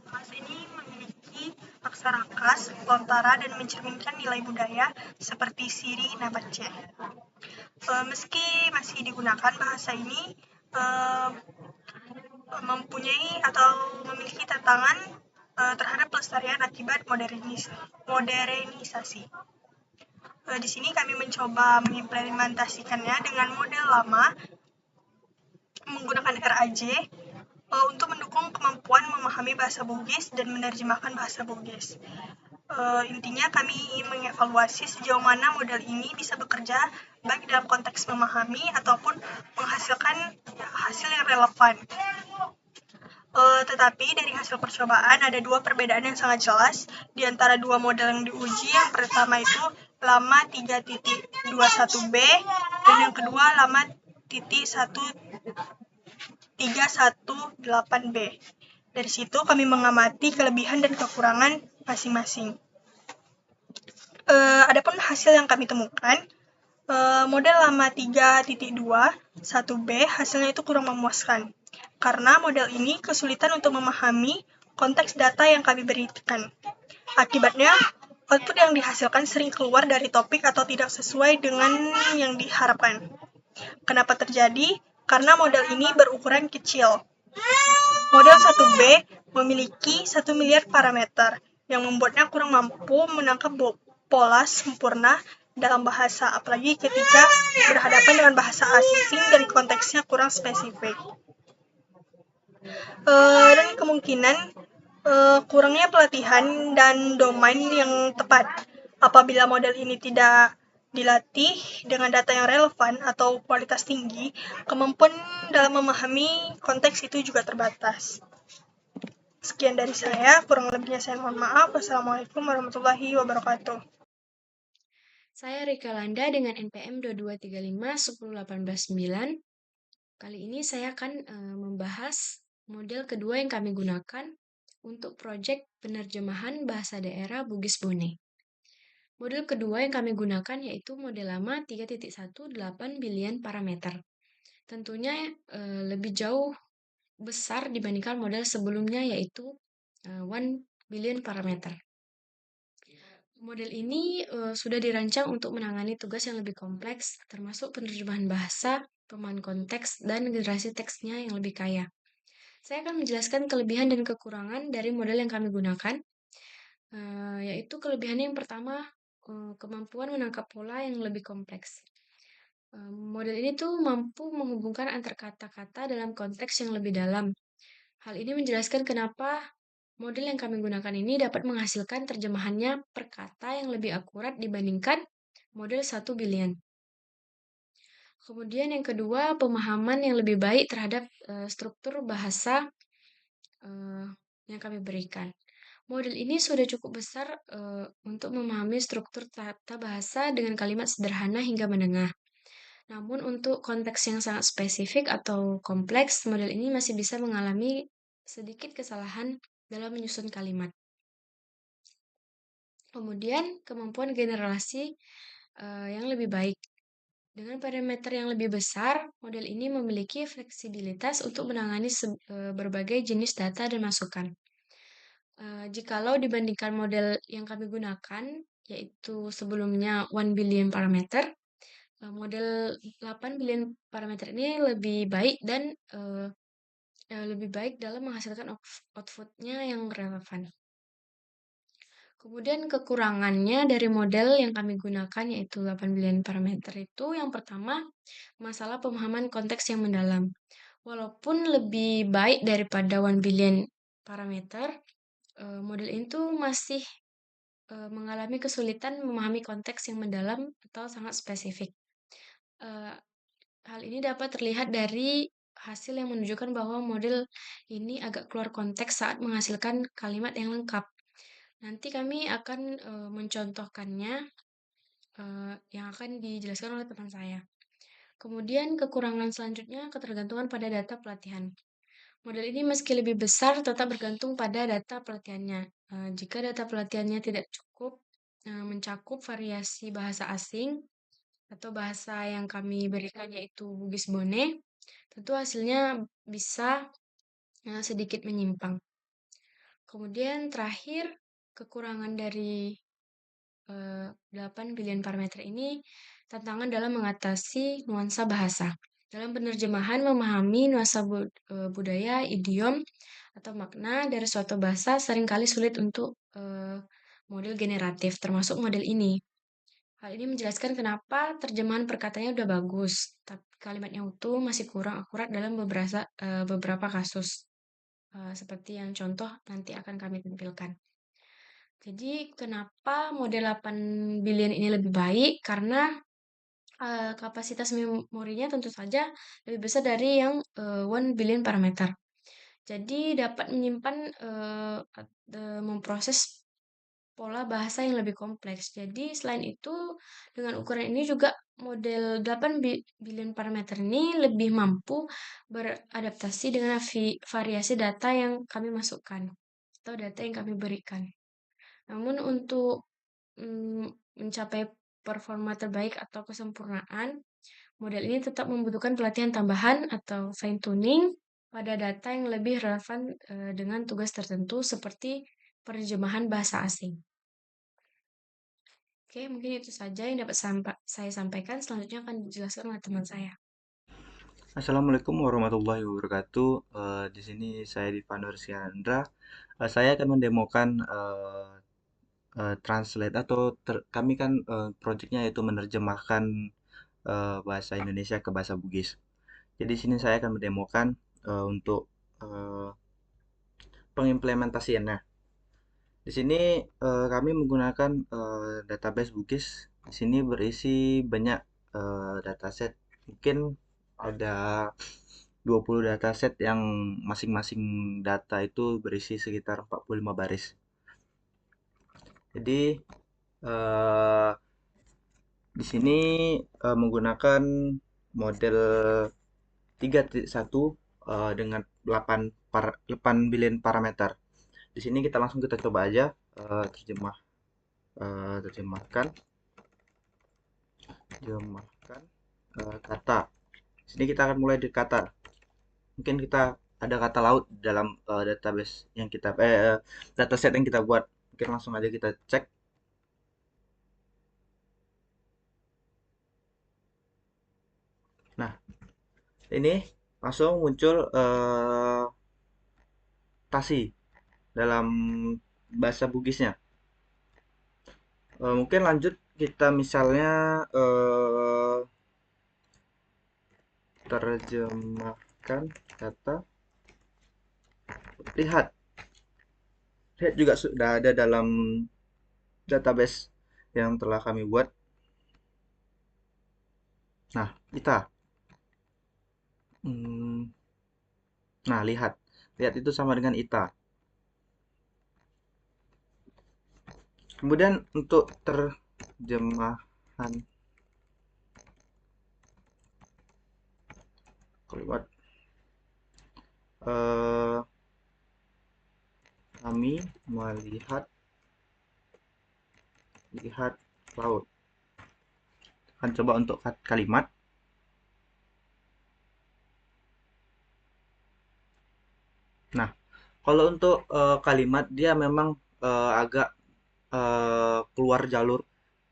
Bahasa ini memiliki aksara khas, lontara, dan mencerminkan nilai budaya seperti siri, nabace. Meski masih digunakan, bahasa ini mempunyai atau memiliki tantangan terhadap pelestarian akibat modernisasi. Di sini kami mencoba mengimplementasikannya dengan model lama menggunakan RAJ untuk mendukung kemampuan memahami bahasa Bugis dan menerjemahkan bahasa Bugis. Intinya kami mengevaluasi sejauh mana model ini bisa bekerja baik dalam konteks memahami ataupun menghasilkan hasil yang relevan. Tetapi dari hasil percobaan ada dua perbedaan yang sangat jelas di antara dua model yang diuji. Yang pertama itu lama 3.21b dan yang kedua lama titik 318b. Dari situ kami mengamati kelebihan dan kekurangan masing-masing. Adapun hasil yang kami temukan, model lama 3.21b hasilnya itu kurang memuaskan. Karena model ini kesulitan untuk memahami konteks data yang kami berikan. Akibatnya, output yang dihasilkan sering keluar dari topik atau tidak sesuai dengan yang diharapkan. Kenapa terjadi? Karena model ini berukuran kecil. Model 1B memiliki 1 miliar parameter yang membuatnya kurang mampu menangkap pola sempurna dalam bahasa, apalagi ketika berhadapan dengan bahasa asing dan konteksnya kurang spesifik. Dan kemungkinan kurangnya pelatihan dan domain yang tepat. Apabila model ini tidak dilatih dengan data yang relevan atau kualitas tinggi, kemampuan dalam memahami konteks itu juga terbatas. Sekian dari saya, kurang lebihnya saya mohon maaf. Wassalamualaikum warahmatullahi wabarakatuh. Saya Rika Landa dengan NPM 223518189. Kali ini saya akan membahas model kedua yang kami gunakan untuk proyek penerjemahan bahasa daerah Bugis Bone. Model kedua yang kami gunakan yaitu model lama 3.18 billion parameter. Tentunya lebih jauh besar dibandingkan model sebelumnya yaitu 1 billion parameter. Model ini sudah dirancang untuk menangani tugas yang lebih kompleks, termasuk penerjemahan bahasa, pemahaman konteks, dan generasi teksnya yang lebih kaya. Saya akan menjelaskan kelebihan dan kekurangan dari model yang kami gunakan, yaitu kelebihannya yang pertama, kemampuan menangkap pola yang lebih kompleks. Model ini tuh mampu menghubungkan antar kata-kata dalam konteks yang lebih dalam. Hal ini menjelaskan kenapa model yang kami gunakan ini dapat menghasilkan terjemahannya per kata yang lebih akurat dibandingkan model 1 billion. Kemudian yang kedua, pemahaman yang lebih baik terhadap struktur bahasa yang kami berikan. Model ini sudah cukup besar untuk memahami struktur tata bahasa dengan kalimat sederhana hingga menengah. Namun untuk konteks yang sangat spesifik atau kompleks, model ini masih bisa mengalami sedikit kesalahan dalam menyusun kalimat. Kemudian kemampuan generasi yang lebih baik. Dengan parameter yang lebih besar, model ini memiliki fleksibilitas untuk menangani berbagai jenis data dan masukan. Jikalau dibandingkan model yang kami gunakan, yaitu sebelumnya 1 billion parameter, model 8 billion parameter ini lebih baik dan lebih baik dalam menghasilkan outputnya yang relevan. Kemudian kekurangannya dari model yang kami gunakan yaitu 8 billion parameter itu yang pertama, masalah pemahaman konteks yang mendalam. Walaupun lebih baik daripada 1 billion parameter, model itu masih mengalami kesulitan memahami konteks yang mendalam atau sangat spesifik. Hal ini dapat terlihat dari hasil yang menunjukkan bahwa model ini agak keluar konteks saat menghasilkan kalimat yang lengkap. Nanti kami akan mencontohkannya yang akan dijelaskan oleh teman saya. Kemudian kekurangan selanjutnya ketergantungan pada data pelatihan. Model ini meski lebih besar tetap bergantung pada data pelatihannya. Jika data pelatihannya tidak cukup mencakup variasi bahasa asing atau bahasa yang kami berikan yaitu Bugis Bone, tentu hasilnya bisa sedikit menyimpang. Kemudian terakhir, kekurangan dari 8 pilihan parameter ini tantangan dalam mengatasi nuansa bahasa. Dalam penerjemahan, memahami nuansa budaya, idiom, atau makna dari suatu bahasa seringkali sulit untuk model generatif, termasuk model ini. Hal ini menjelaskan kenapa terjemahan perkataannya udah bagus, tapi kalimatnya utuh masih kurang akurat dalam beberapa kasus. Seperti yang contoh nanti akan kami tampilkan. Jadi kenapa model 8 billion ini lebih baik? Karena kapasitas memorinya tentu saja lebih besar dari yang 1 billion parameter. Jadi dapat menyimpan memproses pola bahasa yang lebih kompleks. Jadi selain itu, dengan ukuran ini juga model 8 billion parameter ini lebih mampu beradaptasi dengan variasi data yang kami masukkan atau data yang kami berikan. Namun untuk mencapai performa terbaik atau kesempurnaan, model ini tetap membutuhkan pelatihan tambahan atau fine tuning pada data yang lebih relevan dengan tugas tertentu seperti penerjemahan bahasa asing. Oke, mungkin itu saja yang dapat saya sampaikan. Selanjutnya akan dijelaskan oleh teman saya. Assalamualaikum warahmatullahi wabarakatuh. Di sini saya Divan Nursiandra. Saya akan mendemokan translate atau kami kan proyeknya yaitu menerjemahkan bahasa Indonesia ke bahasa Bugis. Jadi di sini saya akan mendemokan untuk eh, pengimplementasiannya. Di sini kami menggunakan database Bugis. Di sini berisi banyak dataset. Mungkin ada 20 dataset yang masing-masing data itu berisi sekitar 45 baris. Jadi eh, di sini menggunakan model 3.1 dengan 8 billion parameter. Di sini kita coba aja terjemahkan kata. Di sini kita akan mulai dari kata. Mungkin kita ada kata laut dalam database yang kita dataset yang kita buat. Mungkin langsung aja kita cek. Nah, ini langsung muncul tasi dalam bahasa Bugisnya. Mungkin lanjut kita misalnya terjemahkan kata lihat. Lihat juga sudah ada dalam database yang telah kami buat. Nah, kita. Nah, lihat. Lihat itu sama dengan ita. Kemudian untuk terjemahan kalimat kami melihat laut. Akan coba untuk kalimat. Nah, kalau untuk kalimat dia memang agak keluar jalur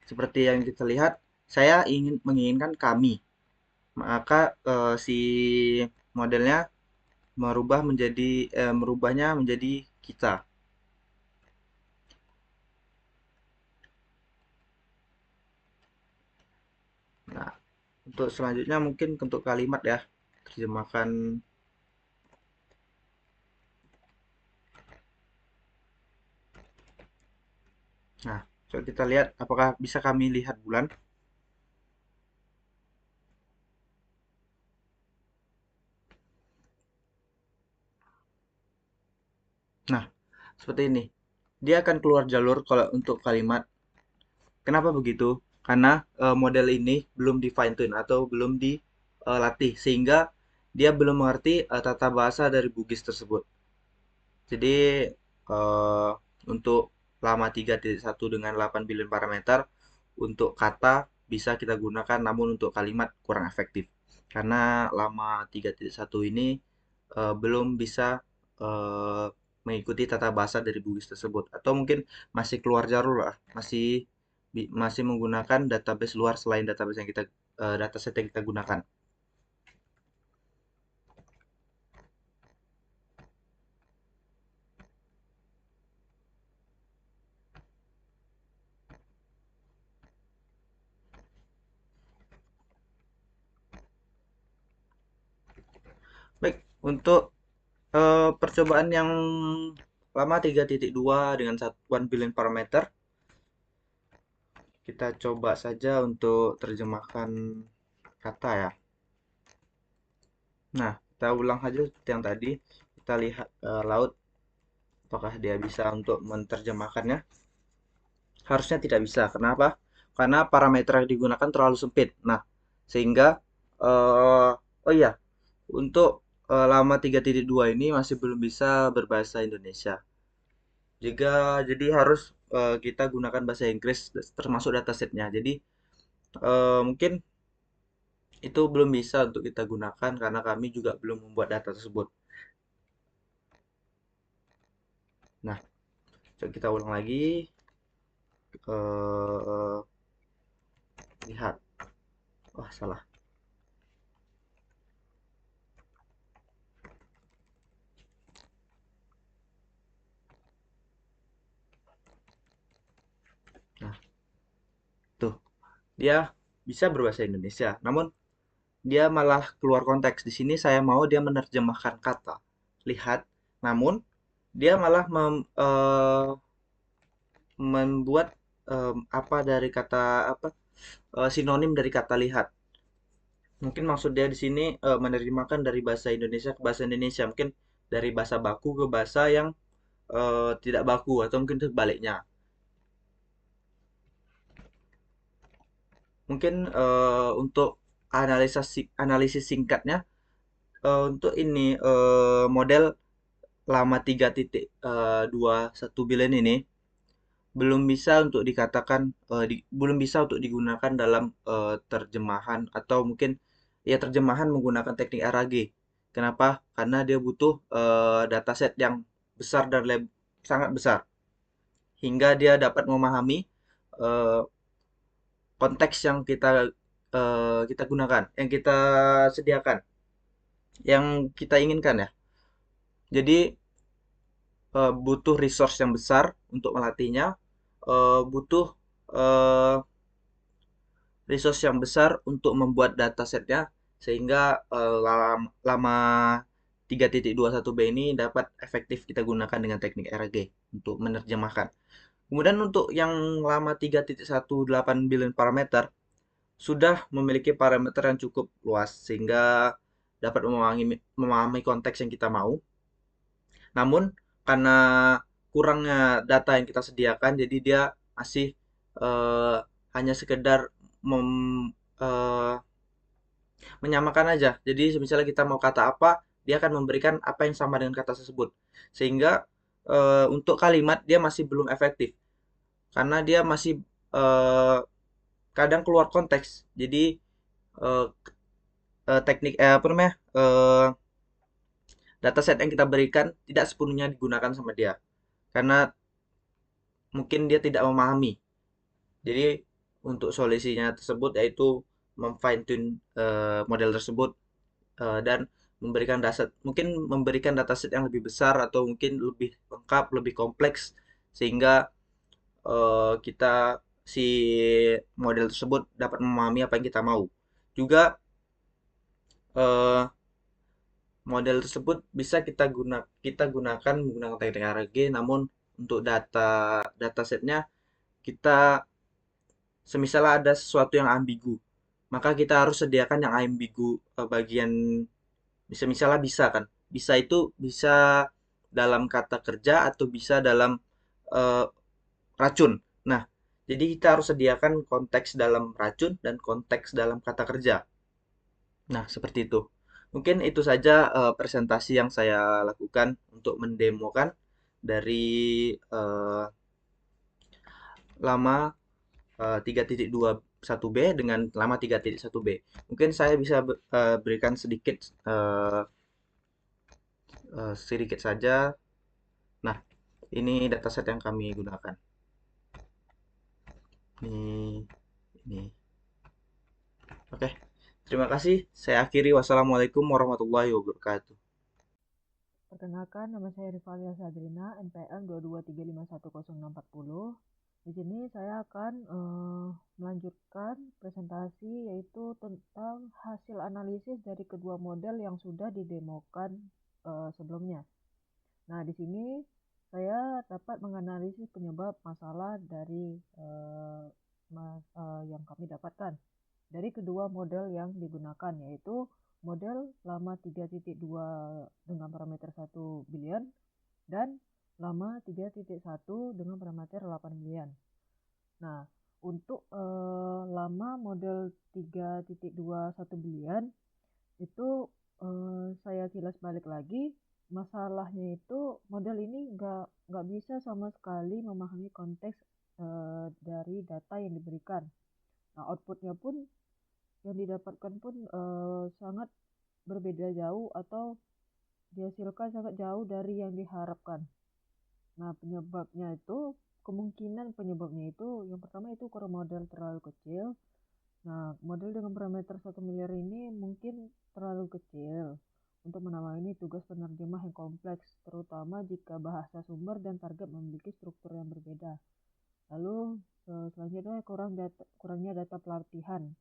seperti yang kita lihat. Saya menginginkan kami, maka si modelnya merubahnya menjadi kita. Nah, untuk selanjutnya mungkin untuk kalimat ya, terjemahkan. Nah, coba kita lihat apakah bisa kami lihat bulan. Nah, seperti ini. Dia akan keluar jalur kalau untuk kalimat. Kenapa begitu? Karena model ini belum di fine tune atau belum dilatih sehingga dia belum mengerti tata bahasa dari Bugis tersebut. Jadi eh, untuk lama 3.1 dengan 8 billion parameter untuk kata bisa kita gunakan, namun untuk kalimat kurang efektif karena lama 3.1 ini belum bisa mengikuti tata bahasa dari Bugis tersebut, atau mungkin masih keluar jalur lah, masih menggunakan database luar selain database yang kita dataset yang kita gunakan. Baik, untuk percobaan yang lama 3.2 dengan satuan billion parameter, kita coba saja untuk terjemahkan kata ya. Nah, kita ulang saja seperti yang tadi. Kita lihat laut, apakah dia bisa untuk menerjemahkannya. Harusnya tidak bisa. Kenapa? Karena parameter yang digunakan terlalu sempit. Nah, sehingga oh iya, untuk lama 3.2 ini masih belum bisa berbahasa Indonesia. Jadi harus kita gunakan bahasa Inggris termasuk datasetnya. Jadi mungkin itu belum bisa untuk kita gunakan karena kami juga belum membuat data tersebut. Nah, coba kita ulang lagi. eh Lihat. Wah, salah. Nah, tuh. Dia bisa berbahasa Indonesia. Namun dia malah keluar konteks. Di sini saya mau dia menerjemahkan kata lihat, namun dia malah membuat apa dari kata apa sinonim dari kata lihat. Mungkin maksud dia di sini menerjemahkan dari bahasa Indonesia ke bahasa Indonesia, mungkin dari bahasa baku ke bahasa yang tidak baku atau mungkin sebaliknya. Mungkin untuk analisis singkatnya untuk ini model lama 3.21 billion ini belum bisa untuk digunakan dalam terjemahan atau mungkin ya terjemahan menggunakan teknik RAG. Kenapa? Karena dia butuh dataset yang besar dan sangat besar hingga dia dapat memahami eh, konteks yang kita gunakan, yang kita sediakan, yang kita inginkan ya. Jadi butuh resource yang besar untuk melatihnya, butuh eh, resource yang besar untuk membuat datasetnya sehingga lama 3.21 B ini dapat efektif kita gunakan dengan teknik RAG untuk menerjemahkan. Kemudian untuk yang lama 3.18 billion parameter sudah memiliki parameter yang cukup luas sehingga dapat memahami konteks yang kita mau. Namun karena kurangnya data yang kita sediakan, jadi dia masih eh, hanya sekedar eh, menyamakan aja. Jadi misalnya kita mau kata apa, dia akan memberikan apa yang sama dengan kata tersebut. Sehingga untuk kalimat dia masih belum efektif karena dia masih eh, kadang keluar konteks. Jadi eh, teknik apa namanya dataset yang kita berikan tidak sepenuhnya digunakan sama dia karena mungkin dia tidak memahami. Jadi untuk solusinya tersebut yaitu memfine tune model tersebut dan mungkin memberikan dataset yang lebih besar atau mungkin lebih lengkap, lebih kompleks sehingga kita si model tersebut dapat memahami apa yang kita mau. Juga eh, model tersebut bisa kita gunakan menggunakan teknik RG, namun untuk datasetnya kita semisal ada sesuatu yang ambigu, maka kita harus sediakan yang ambigu bagian misalnya bisa kan. Bisa itu bisa dalam kata kerja atau bisa dalam eh, racun. Nah, jadi kita harus sediakan konteks dalam racun dan konteks dalam kata kerja. Nah, seperti itu. Mungkin itu saja presentasi yang saya lakukan untuk mendemokan dari eh, lama 3.21 B dengan lama 3.1 B. Mungkin saya bisa berikan sedikit saja Ini dataset yang kami gunakan. Ini. Oke. Terima kasih. Saya akhiri. Wassalamualaikum warahmatullahi wabarakatuh. Perkenalkan, nama saya Rivalia Sadrina, NPM 223510640. Di sini saya akan melanjutkan presentasi yaitu tentang hasil analisis dari kedua model yang sudah didemokan sebelumnya. Nah, di sini saya dapat menganalisis penyebab masalah dari yang kami dapatkan dari kedua model yang digunakan, yaitu model lama 3.2 dengan parameter 1 billion dan lama 3.1 dengan parameter 8 billion. Nah, untuk lama model 3.2 1 billion itu saya kilas balik lagi, masalahnya itu model ini nggak bisa sama sekali memahami konteks dari data yang diberikan. Nah, outputnya pun yang didapatkan pun sangat berbeda jauh atau dihasilkan sangat jauh dari yang diharapkan. Nah, kemungkinan penyebabnya itu yang pertama itu ukuran model terlalu kecil. Nah, model dengan parameter 1 miliar ini mungkin terlalu kecil untuk menangani tugas penerjemah yang kompleks, terutama jika bahasa sumber dan target memiliki struktur yang berbeda. Lalu selanjutnya kurangnya data pelatihan.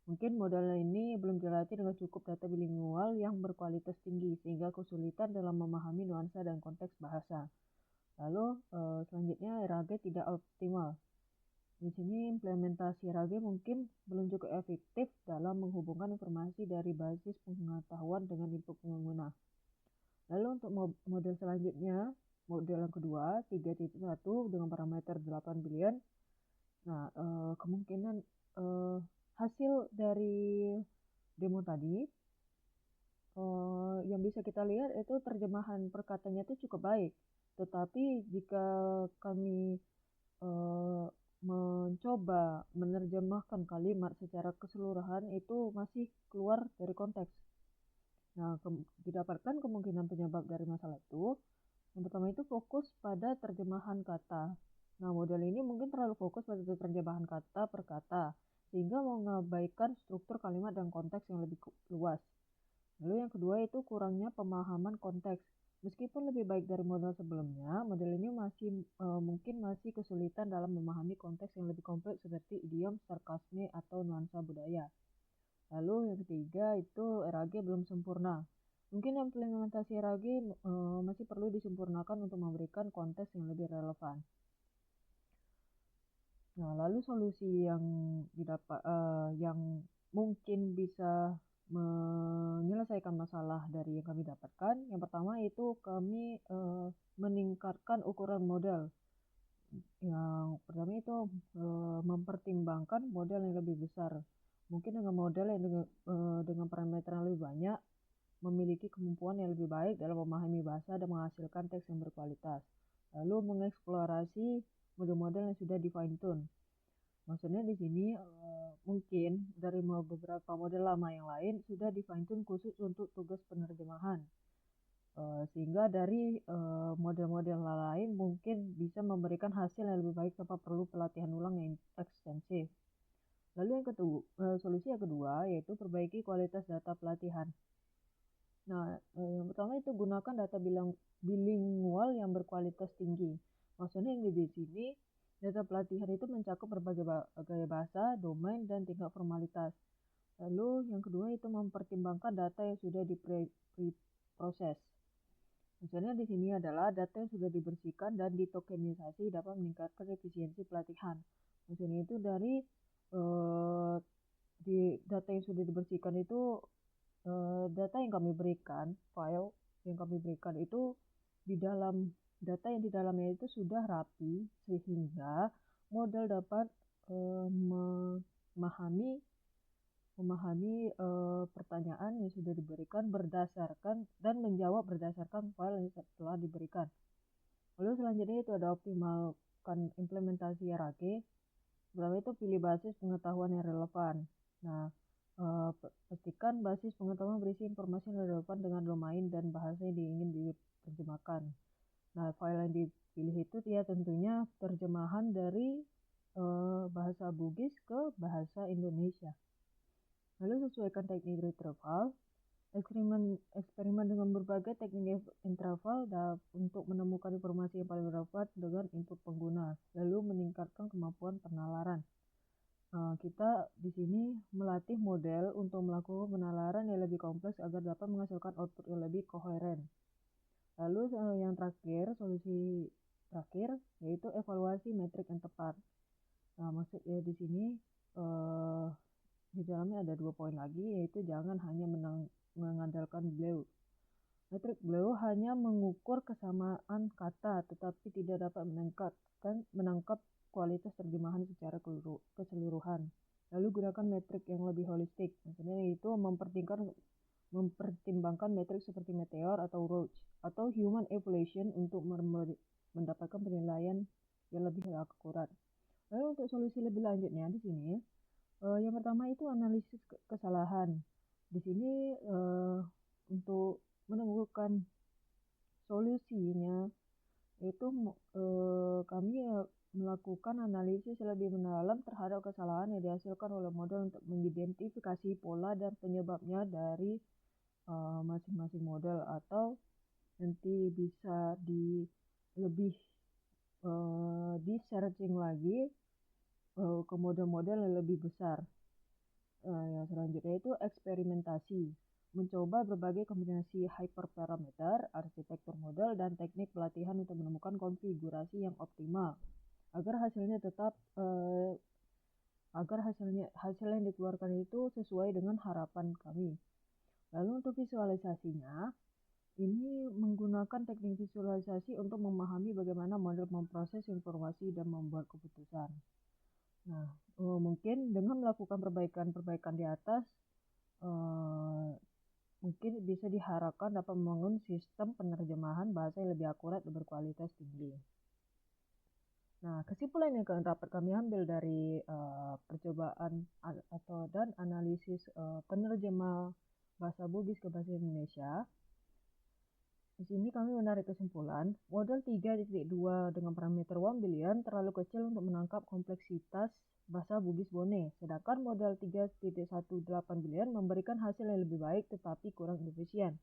Mungkin model ini belum dilatih dengan cukup data bilingual yang berkualitas tinggi, sehingga kesulitan dalam memahami nuansa dan konteks bahasa. Lalu selanjutnya RAG tidak optimal. Di sini implementasi RAG mungkin belum cukup efektif dalam menghubungkan informasi dari basis pengetahuan dengan input pengguna. Lalu untuk model selanjutnya, model yang kedua 3.1 dengan parameter 8 billion. Nah, kemungkinan hasil dari demo tadi yang bisa kita lihat itu terjemahan perkataannya itu cukup baik. Tetapi jika kami mencoba menerjemahkan kalimat secara keseluruhan itu masih keluar dari konteks. Nah, didapatkan kemungkinan penyebab dari masalah itu. Yang pertama itu fokus pada terjemahan kata. Nah, model ini mungkin terlalu fokus pada terjemahan kata per kata, sehingga mengabaikan struktur kalimat dan konteks yang lebih luas. Lalu yang kedua itu kurangnya pemahaman konteks. Meskipun lebih baik dari model sebelumnya, model ini mungkin masih kesulitan dalam memahami konteks yang lebih kompleks seperti idiom, sarkasme, atau nuansa budaya. Lalu yang ketiga itu RAG belum sempurna. Mungkin implementasi RAG masih perlu disempurnakan untuk memberikan konteks yang lebih relevan. Nah, lalu solusi yang yang mungkin bisa menyelesaikan masalah dari yang kami dapatkan. Yang pertama itu kami meningkatkan ukuran model. Yang pertama itu mempertimbangkan model yang lebih besar. Mungkin dengan model yang dengan parameter yang lebih banyak memiliki kemampuan yang lebih baik dalam memahami bahasa dan menghasilkan teks yang berkualitas. Lalu mengeksplorasi model-model yang sudah di fine tune. Maksudnya di sini mungkin dari beberapa model lama yang lain sudah di fine tune khusus untuk tugas penerjemahan. Sehingga dari model-model lain mungkin bisa memberikan hasil yang lebih baik tanpa perlu pelatihan ulang yang ekstensif. Lalu solusi yang kedua yaitu perbaiki kualitas data pelatihan. Nah, yang pertama itu gunakan data bilingual yang berkualitas tinggi. Maksudnya yang di sini data pelatihan itu mencakup berbagai bahasa, domain, dan tingkat formalitas. Lalu yang kedua itu mempertimbangkan data yang sudah diproses. Misalnya di sini adalah data yang sudah dibersihkan dan ditokenisasi dapat meningkatkan efisiensi pelatihan. Misalnya itu dari data yang sudah dibersihkan itu data yang kami berikan, file yang kami berikan itu di dalam data yang di dalamnya itu sudah rapi sehingga model dapat memahami pertanyaan yang sudah diberikan berdasarkan dan menjawab berdasarkan file yang telah diberikan. Lalu selanjutnya itu ada optimalkan implementasi RAG. Pertama itu pilih basis pengetahuan yang relevan. Nah, pastikan basis pengetahuan berisi informasi yang relevan dengan domain dan bahasa yang ingin diterjemahkan. Nah, file yang dipilih itu ya tentunya terjemahan dari bahasa Bugis ke bahasa Indonesia. Lalu sesuaikan teknik retrieval. Eksperimen dengan berbagai teknik interval untuk menemukan informasi yang paling rapat dengan input pengguna, lalu meningkatkan kemampuan penalaran. Kita di sini melatih model untuk melakukan penalaran yang lebih kompleks agar dapat menghasilkan output yang lebih koheren. Lalu yang terakhir, solusi terakhir yaitu evaluasi metrik yang tepat. Nah, maksudnya di sini di dalamnya ada 2 poin lagi, yaitu jangan hanya mengandalkan BLEU. Metrik BLEU hanya mengukur kesamaan kata, tetapi tidak dapat menangkap kualitas terjemahan secara keseluruhan. Lalu gunakan metrik yang lebih holistik, maksudnya itu mempertimbangkan metrik seperti Meteor atau Roach atau Human Evaluation untuk mendapatkan penilaian yang lebih akurat. Lalu untuk solusi lebih lanjutnya di sini, yang pertama itu analisis kesalahan. Di sini untuk menemukan solusinya itu kami melakukan analisis lebih mendalam terhadap kesalahan yang dihasilkan oleh model untuk mengidentifikasi pola dan penyebabnya dari masing-masing model, atau nanti bisa lebih di searching lagi ke model-model yang lebih besar. Yang selanjutnya itu eksperimentasi, mencoba berbagai kombinasi hyperparameter, arsitektur model, dan teknik pelatihan untuk menemukan konfigurasi yang optimal agar hasil yang dikeluarkan itu sesuai dengan harapan kami. Lalu untuk visualisasinya, ini menggunakan teknik visualisasi untuk memahami bagaimana model memproses informasi dan membuat keputusan. Nah, mungkin dengan melakukan perbaikan-perbaikan di atas, mungkin bisa diharapkan dapat membangun sistem penerjemahan bahasa yang lebih akurat dan berkualitas tinggi. Nah, kesimpulan yang dapat kami ambil dari percobaan dan analisis penerjemah bahasa Bugis ke bahasa Indonesia, di sini kami menarik kesimpulan, model 3.2 dengan parameter 1 billion terlalu kecil untuk menangkap kompleksitas bahasa Bugis Bone, sedangkan model 3.18 billion memberikan hasil yang lebih baik tetapi kurang efisien.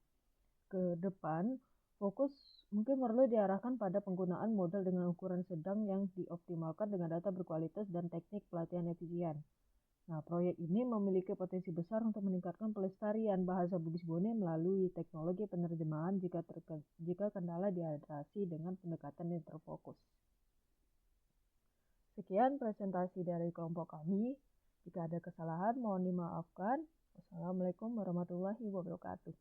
Ke depan, fokus mungkin perlu diarahkan pada penggunaan model dengan ukuran sedang yang dioptimalkan dengan data berkualitas dan teknik pelatihan efisien. Nah, proyek ini memiliki potensi besar untuk meningkatkan pelestarian bahasa Bugis Bone melalui teknologi penerjemahan jika kendala diatasi dengan pendekatan yang terfokus. Sekian presentasi dari kelompok kami. Jika ada kesalahan, mohon dimaafkan. Wassalamualaikum warahmatullahi wabarakatuh.